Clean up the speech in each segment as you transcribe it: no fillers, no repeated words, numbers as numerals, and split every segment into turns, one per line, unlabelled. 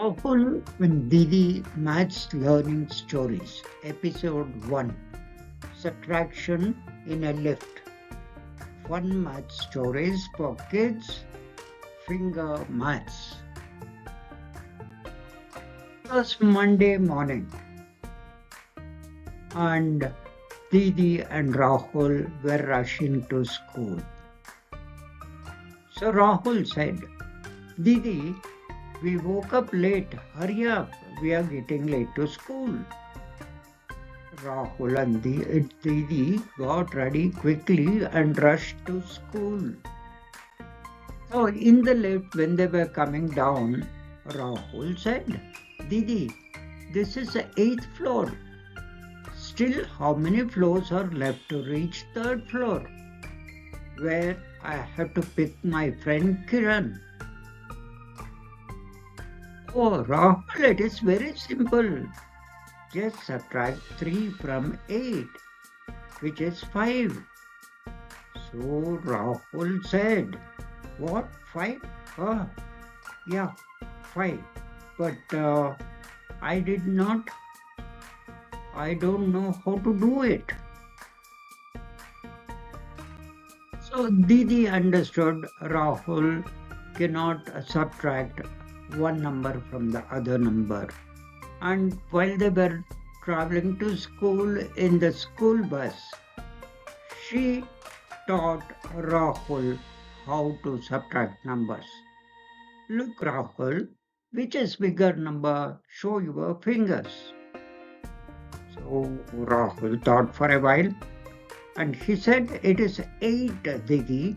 Rahul and Didi Maths Learning Stories, Episode 1, Subtraction in a Lift. Fun math stories for kids, finger maths. It was Monday morning, and Didi and Rahul were rushing to school. So Rahul said, Didi, we woke up late. Hurry up. We are getting late to school. Rahul and Didi got ready quickly and rushed to school. So in the lift, when they were coming down, Rahul said, Didi, this is the 8th floor. Still, how many floors are left to reach 3rd floor? Where I have to pick my friend Kiran. Oh, Rahul, it is very simple. Just subtract 3 from 8, which is 5. So Rahul said, what, 5? Oh, yeah, 5. But I don't know how to do it. So Didi understood Rahul cannot subtract one number from the other number. And while they were traveling to school in the school bus, she taught Rahul how to subtract numbers. Look, Rahul, which is bigger number? Show your fingers. So Rahul thought for a while and he said, it is 8, Didi.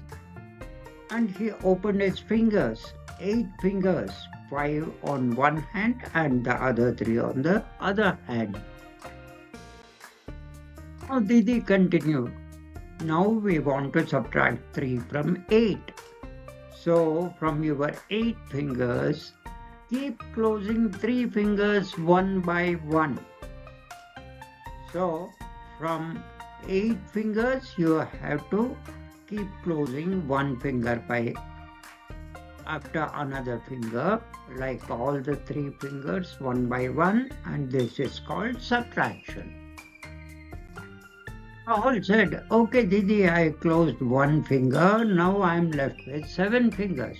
And he opened his fingers, 8 fingers, 5 on one hand and the other 3 on the other hand. Now Didi continued. Now we want to subtract 3 from 8. So from your 8 fingers, keep closing 3 fingers one by one. So from 8 fingers, you have to keep closing one finger by after another finger, like all the 3 fingers one by one, and this is called subtraction. Rahul said, okay Didi, I closed one finger, now I am left with 7 fingers.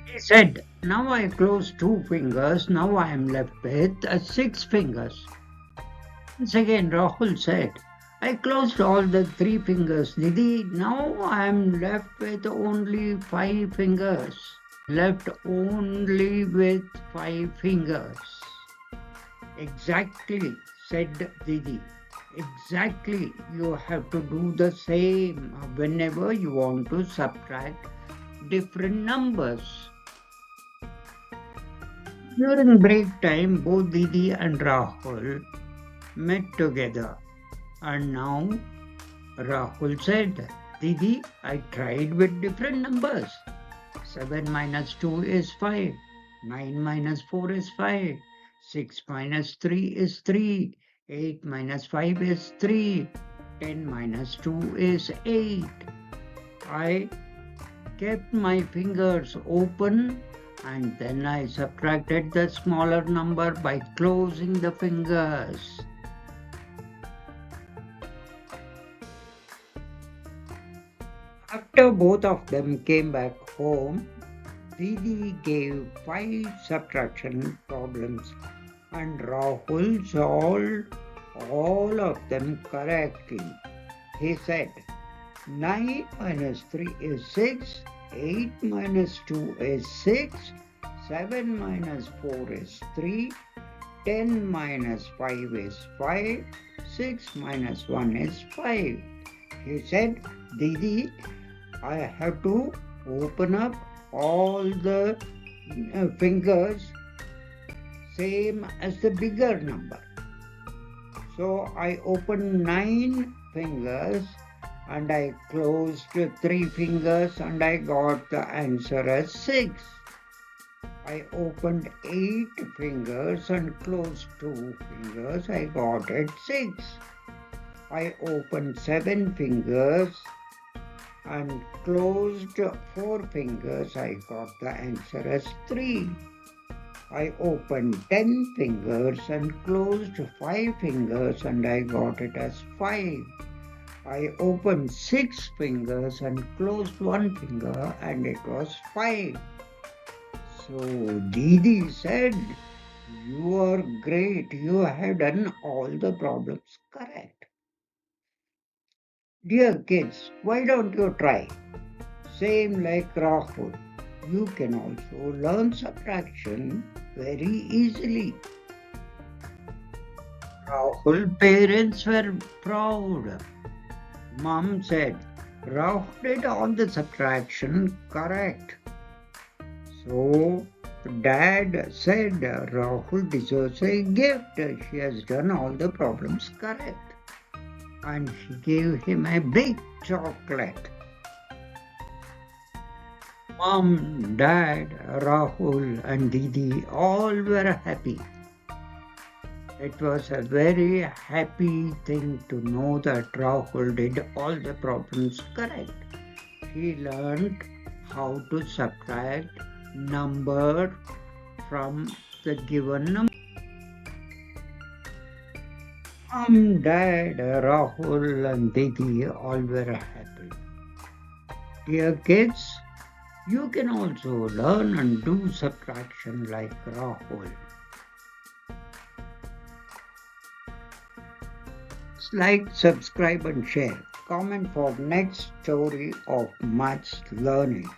He said, now I closed 2 fingers, now I am left with 6 fingers. Once again Rahul said, I closed all the 3 fingers, Didi. Now I am left with only 5 fingers. Exactly, said Didi. Exactly. You have to do the same whenever you want to subtract different numbers. During break time, both Didi and Rahul met together. And now Rahul said, Didi, I tried with different numbers. 7 minus 2 is 5. 9 minus 4 is 5. 6 minus 3 is 3. 8 minus 5 is 3. 10 minus 2 is 8. I kept my fingers open and then I subtracted the smaller number by closing the fingers. After both of them came back home, Didi gave 5 subtraction problems and Rahul solved all of them correctly. He said, 9 minus 3 is 6, 8 minus 2 is 6, 7 minus 4 is 3, 10 minus 5 is 5, 6 minus 1 is 5. He said, Didi, I have to open up all the fingers same as the bigger number. So I opened 9 fingers and I closed 3 fingers and I got the answer as 6. I opened 8 fingers and closed 2 fingers, I got it 6. I opened 7 fingers and closed 4 fingers, I got the answer as 3. I opened 10 fingers and closed 5 fingers and I got it as 5. I opened 6 fingers and closed 1 finger and it was 5. So Didi said, "You are great. You have done all the problems correct." Dear kids, why don't you try? Same like Rahul. You can also learn subtraction very easily. Rahul parents were proud. Mom said, "Rahul did all the subtraction correct." So Dad said, "Rahul deserves a gift. She has done all the problems correct." And she gave him a big chocolate. Mom, Dad, Rahul, and Didi all were happy. It was a very happy thing to know that Rahul did all the problems correct. He learned how to subtract number from the given number. Mom, Dad, Rahul, and Didi all were happy. Dear kids, you can also learn and do subtraction like Rahul. Like, subscribe, and share. Comment for next story of maths learning.